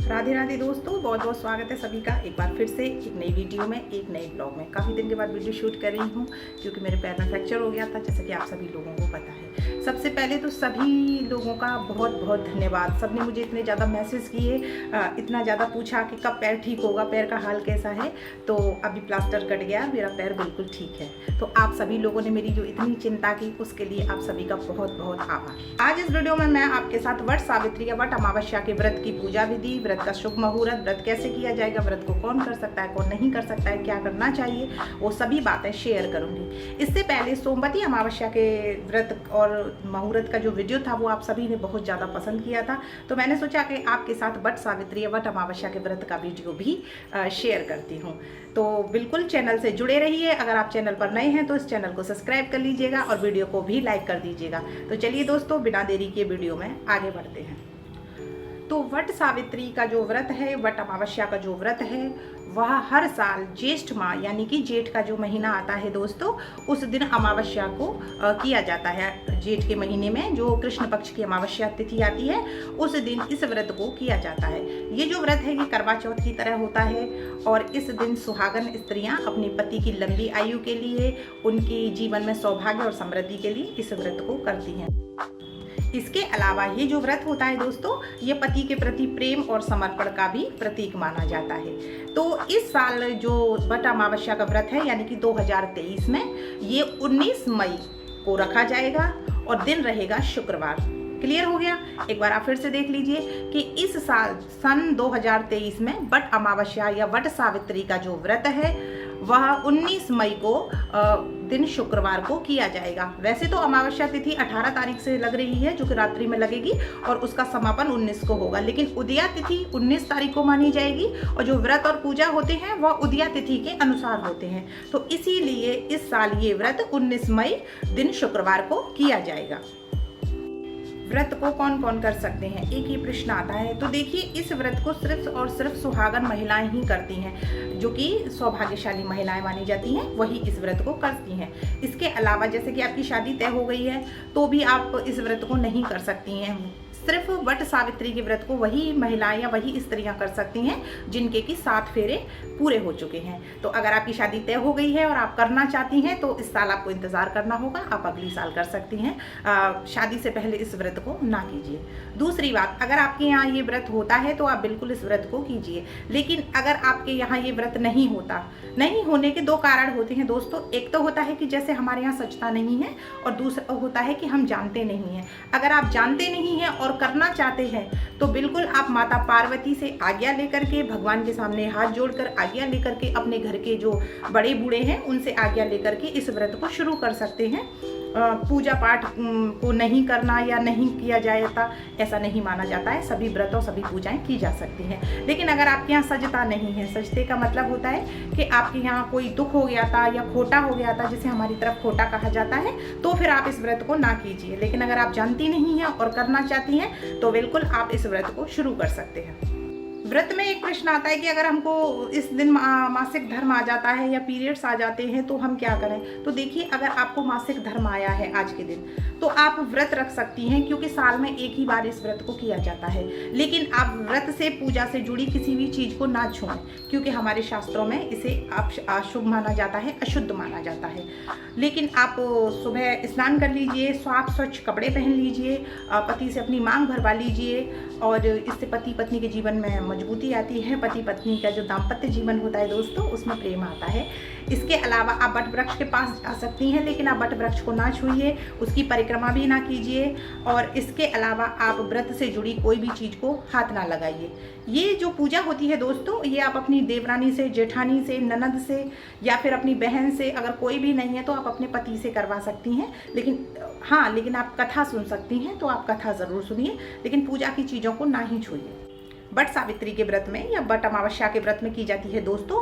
राधे राधे दोस्तों, बहुत बहुत स्वागत है सभी का एक बार फिर से एक नई वीडियो में, एक नए ब्लॉग में। काफ़ी दिन के बाद वीडियो शूट कर रही हूँ क्योंकि मेरे पैर में फ्रैक्चर हो गया था, जैसे कि आप सभी लोगों को पता है। सबसे पहले तो सभी लोगों का बहुत बहुत धन्यवाद। सबने मुझे इतने ज़्यादा मैसेज किए, इतना ज़्यादा पूछा कि कब पैर ठीक होगा, पैर का हाल कैसा है। तो अभी प्लास्टर कट गया, मेरा पैर बिल्कुल ठीक है। तो आप सभी लोगों ने मेरी जो इतनी चिंता की, उसके लिए आप सभी का बहुत बहुत आभार। आज इस वीडियो में मैं आपके साथ वट सावित्री या वट अमावस्या के व्रत की पूजा विधि, व्रत का शुभ मुहूर्त, व्रत कैसे किया जाएगा, व्रत को कौन कर सकता है, कौन नहीं कर सकता है, क्या करना चाहिए, वो सभी बातें शेयर करूंगी। इससे पहले सोमवती अमावस्या के व्रत और मुहूर्त का जो वीडियो था वो आप सभी ने बहुत ज़्यादा पसंद किया था, तो मैंने सोचा कि आपके साथ वट सावित्री या वट अमावस्या के व्रत का वीडियो भी शेयर करती हूँ। तो बिल्कुल चैनल से जुड़े रहिए। अगर आप चैनल पर नए हैं तो इस चैनल को सब्सक्राइब कर लीजिएगा और वीडियो को भी लाइक कर दीजिएगा। तो चलिए दोस्तों, बिना देरी के वीडियो में आगे बढ़ते हैं। तो वट सावित्री का जो व्रत है, वट अमावस्या का जो व्रत है, वह हर साल ज्येष्ठ माह यानी कि जेठ का जो महीना आता है दोस्तों, उस दिन अमावस्या को किया जाता है। जेठ के महीने में जो कृष्ण पक्ष की अमावस्या तिथि आती है, उस दिन इस व्रत को किया जाता है। ये जो व्रत है ये करवा चौथ की तरह होता है और इस दिन सुहागन स्त्रियां अपने पति की लंबी आयु के लिए, उनके जीवन में सौभाग्य और समृद्धि के लिए इस व्रत को करती हैं। इसके अलावा ये जो व्रत होता है दोस्तों, ये पति के प्रति प्रेम और समर्पण का भी प्रतीक माना जाता है। तो इस साल जो वट अमावस्या का व्रत है यानी कि 2023 में ये 19 मई को रखा जाएगा और दिन रहेगा शुक्रवार। क्लियर हो गया? एक बार आप फिर से देख लीजिए कि इस साल सन 2023 में वट अमावस्या या वट सावित्री का जो व्रत है वह 19 मई को दिन शुक्रवार को किया जाएगा। वैसे तो अमावस्या तिथि 18 तारीख से लग रही है, जो कि रात्रि में लगेगी और उसका समापन 19 को होगा, लेकिन उदया तिथि 19 तारीख को मानी जाएगी और जो व्रत और पूजा होते हैं वह उदया तिथि के अनुसार होते हैं। तो इसीलिए इस साल ये व्रत 19 मई दिन शुक्रवार को किया जाएगा। व्रत को कौन कौन कर सकते हैं, एक ही प्रश्न आता है। तो देखिए, इस व्रत को सिर्फ और सिर्फ सुहागन महिलाएं ही करती हैं, जो कि सौभाग्यशाली महिलाएं मानी जाती हैं, वही इस व्रत को करती हैं। इसके अलावा जैसे कि आपकी शादी तय हो गई है तो भी आप इस व्रत को नहीं कर सकती हैं। सिर्फ वट सावित्री के व्रत को वही महिलाएं या वही स्त्रियां कर सकती हैं जिनके कि 7 फेरे पूरे हो चुके हैं। तो अगर आपकी शादी तय हो गई है और आप करना चाहती हैं तो इस साल आपको इंतज़ार करना होगा, आप अगली साल कर सकती हैं। शादी से पहले इस व्रत को ना कीजिए। दूसरी बात, अगर आपके यहाँ ये व्रत होता है तो आप बिल्कुल इस व्रत को कीजिए, लेकिन अगर आपके यहाँ ये व्रत नहीं होता, नहीं होने के 2 कारण होते हैं दोस्तों। एक तो होता है कि जैसे हमारे यहाँ सचता नहीं है, और दूसरा होता है कि हम जानते नहीं हैं। अगर आप जानते नहीं हैं और करना चाहते हैं तो बिल्कुल आप माता पार्वती से आज्ञा लेकर के, भगवान के सामने हाथ जोड़कर आज्ञा लेकर के, अपने घर के जो बड़े बूढ़े हैं उनसे आज्ञा लेकर के इस व्रत को शुरू कर सकते हैं। पूजा पाठ को नहीं करना या नहीं किया जाता, ऐसा नहीं माना जाता है। सभी व्रत और सभी पूजाएं की जा सकती हैं। लेकिन अगर आपके यहाँ सजता नहीं है, सजते का मतलब होता है कि आपके यहाँ कोई दुख हो गया था या खोटा हो गया था, जिसे हमारी तरफ खोटा कहा जाता है, तो फिर आप इस व्रत को ना कीजिए। लेकिन अगर आप जानती नहीं हैं और करना चाहती हैं तो बिल्कुल आप इस व्रत को शुरू कर सकते हैं। व्रत में एक प्रश्न आता है कि अगर हमको इस दिन मासिक धर्म आ जाता है या पीरियड्स आ जाते हैं तो हम क्या करें। तो देखिए, अगर आपको मासिक धर्म आया है आज के दिन तो आप व्रत रख सकती हैं, क्योंकि साल में एक ही बार इस व्रत को किया जाता है। लेकिन आप व्रत से, पूजा से जुड़ी किसी भी चीज़ को ना छुएं, क्योंकि हमारे शास्त्रों में इसे अशुभ माना जाता है, अशुद्ध माना जाता है। लेकिन आप सुबह स्नान कर लीजिए, साफ स्वच्छ कपड़े पहन लीजिए, पति से अपनी मांग भरवा लीजिए और इससे पति पत्नी के जीवन में मजबूती आती है। पति पत्नी का जो दाम्पत्य जीवन होता है दोस्तों, उसमें प्रेम आता है। इसके अलावा आप वट वृक्ष के पास जा सकती हैं, लेकिन आप वट वृक्ष को ना छूइए, उसकी परिक्रमा भी ना कीजिए, और इसके अलावा आप व्रत से जुड़ी कोई भी चीज़ को हाथ ना लगाइए। ये जो पूजा होती है दोस्तों, ये आप अपनी देवरानी से, जेठानी से, ननद से या फिर अपनी बहन से, अगर कोई भी नहीं है तो आप अपने पति से करवा सकती हैं। लेकिन आप कथा सुन सकती हैं, तो आप कथा ज़रूर सुनिए, लेकिन पूजा की चीज़ों को ना ही छूइए। वट सावित्री के व्रत में या वट अमावस्या के व्रत में की जाती है दोस्तों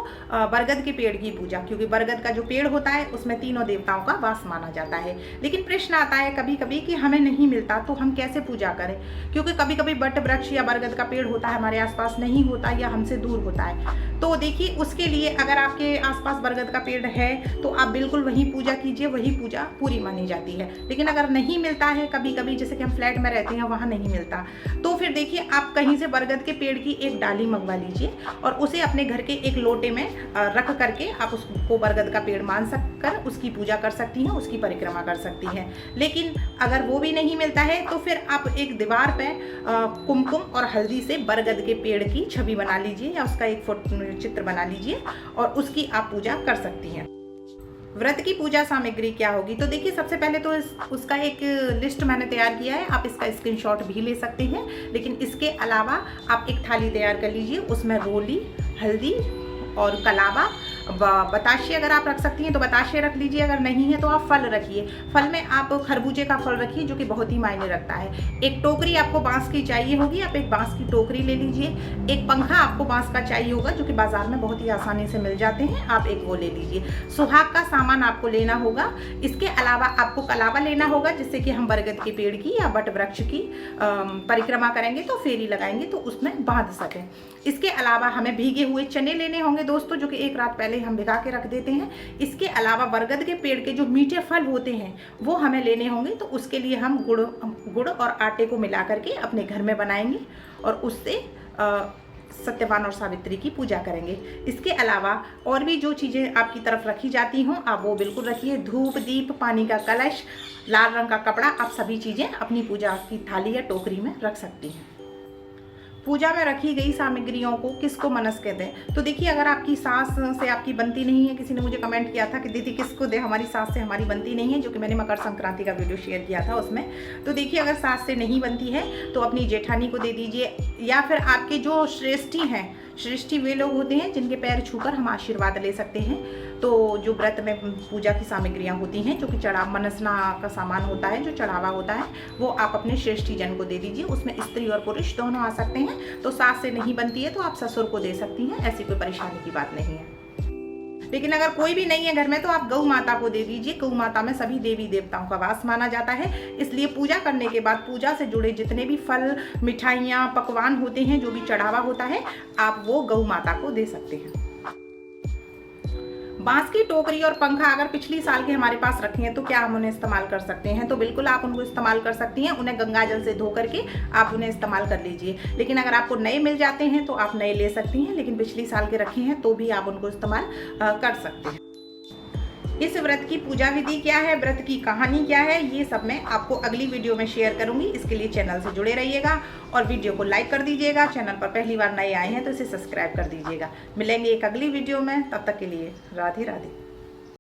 बरगद के पेड़ की पूजा, क्योंकि बरगद का जो पेड़ होता है उसमें तीनों देवताओं का वास माना जाता है। लेकिन प्रश्न आता है कभी कभी कि हमें नहीं मिलता तो हम कैसे पूजा करें, क्योंकि कभी कभी वट वृक्ष या बरगद का पेड़ होता है हमारे आसपास नहीं होता या हमसे दूर होता है। तो देखिए, उसके लिए अगर आपके आसपास बरगद का पेड़ है तो आप बिल्कुल वहीं पूजा कीजिए, वही पूजा पूरी मानी जाती है। लेकिन अगर नहीं मिलता है, कभी कभी जैसे कि हम फ्लैट में रहते हैं वहाँ नहीं मिलता, तो फिर देखिए आप कहीं से बरगद के पेड़ की एक डाली मंगवा लीजिए और उसे अपने घर के एक लोटे में रख करके आप उसको बरगद का पेड़ मान कर उसकी पूजा कर सकती हैं, उसकी परिक्रमा कर सकती हैं। लेकिन अगर वो भी नहीं मिलता है तो फिर आप एक दीवार पे कुमकुम और हल्दी से बरगद के पेड़ की छवि बना लीजिए या उसका एक चित्र बना लीजिए और उसकी आप पूजा कर सकती हैं। व्रत की पूजा सामग्री क्या होगी, तो देखिए सबसे पहले तो उसका एक लिस्ट मैंने तैयार किया है, आप इसका स्क्रीनशॉट भी ले सकते हैं। लेकिन इसके अलावा आप एक थाली तैयार कर लीजिए, उसमें रोली, हल्दी और कलावा, बताशे अगर आप रख सकती हैं तो बताशे रख लीजिए, अगर नहीं है तो आप फल रखिए। फल में आप खरबूजे का फल रखिए जो कि बहुत ही मायने रखता है। एक टोकरी आपको बांस की चाहिए होगी, आप एक बांस की टोकरी ले लीजिए। एक पंखा आपको बांस का चाहिए होगा जो कि बाजार में बहुत ही आसानी से मिल जाते हैं, आप एक वो ले लीजिए। सुहाग का सामान आपको लेना होगा। इसके अलावा आपको कलावा लेना होगा जिससे कि हम बरगद के पेड़ की या बट वृक्ष की परिक्रमा करेंगे तो फेरी लगाएंगे तो उसमें बांध सकें। इसके अलावा हमें भीगे हुए चने लेने होंगे दोस्तों, जो कि एक रात पहले हम भिगा के रख देते हैं। इसके अलावा बरगद के पेड़ के जो मीठे फल होते हैं वो हमें लेने होंगे, तो उसके लिए हम गुड़ और आटे को मिला करके अपने घर में बनाएंगे और उससे सत्यवान और सावित्री की पूजा करेंगे। इसके अलावा और भी जो चीज़ें आपकी तरफ रखी जाती हों आप वो बिल्कुल रखिए। धूप, दीप, पानी का कलश, लाल रंग का कपड़ा, आप सभी चीज़ें अपनी पूजा की थाली या टोकरी में रख सकती हैं। पूजा में रखी गई सामग्रियों को किसको मनस कहते हैं, तो देखिए अगर आपकी सास से आपकी बनती नहीं है, किसी ने मुझे कमेंट किया था कि दीदी किसको दे, हमारी सास से हमारी बनती नहीं है, जो कि मैंने मकर संक्रांति का वीडियो शेयर किया था उसमें। तो देखिए अगर सास से नहीं बनती है तो अपनी जेठानी को दे दीजिए, या फिर आपके जो श्रेष्ठी हैं, श्रेष्ठी वे लोग होते हैं जिनके पैर छूकर हम आशीर्वाद ले सकते हैं। तो जो व्रत में पूजा की सामग्रियां होती हैं, जो कि चढ़ावा मनसना का सामान होता है, जो चढ़ावा होता है, वो आप अपने श्रेष्ठी जन को दे दीजिए। उसमें स्त्री और पुरुष दोनों आ सकते हैं। तो सास से नहीं बनती है तो आप ससुर को दे सकती हैं, ऐसी कोई परेशानी की बात नहीं है। लेकिन अगर कोई भी नहीं है घर में तो आप गौ माता को दे दीजिए। गौ माता में सभी देवी देवताओं का वास माना जाता है, इसलिए पूजा करने के बाद पूजा से जुड़े जितने भी फल, मिठाइयाँ, पकवान होते हैं, जो भी चढ़ावा होता है, आप वो गौ माता को दे सकते हैं। बांस की टोकरी और पंखा अगर पिछली साल के हमारे पास रखे हैं तो क्या हम उन्हें इस्तेमाल कर सकते हैं, तो बिल्कुल आप उनको इस्तेमाल कर सकती हैं। उन्हें गंगा जल से धो करके आप उन्हें इस्तेमाल कर लीजिए। लेकिन अगर आपको नए मिल जाते हैं तो आप नए ले सकती हैं, लेकिन पिछली साल के रखे हैं तो भी आप उनको इस्तेमाल कर सकते हैं। इस व्रत की पूजा विधि क्या है, व्रत की कहानी क्या है, ये सब मैं आपको अगली वीडियो में शेयर करूंगी। इसके लिए चैनल से जुड़े रहिएगा और वीडियो को लाइक कर दीजिएगा। चैनल पर पहली बार नए आए हैं तो इसे सब्सक्राइब कर दीजिएगा। मिलेंगे एक अगली वीडियो में, तब तक के लिए राधे राधे।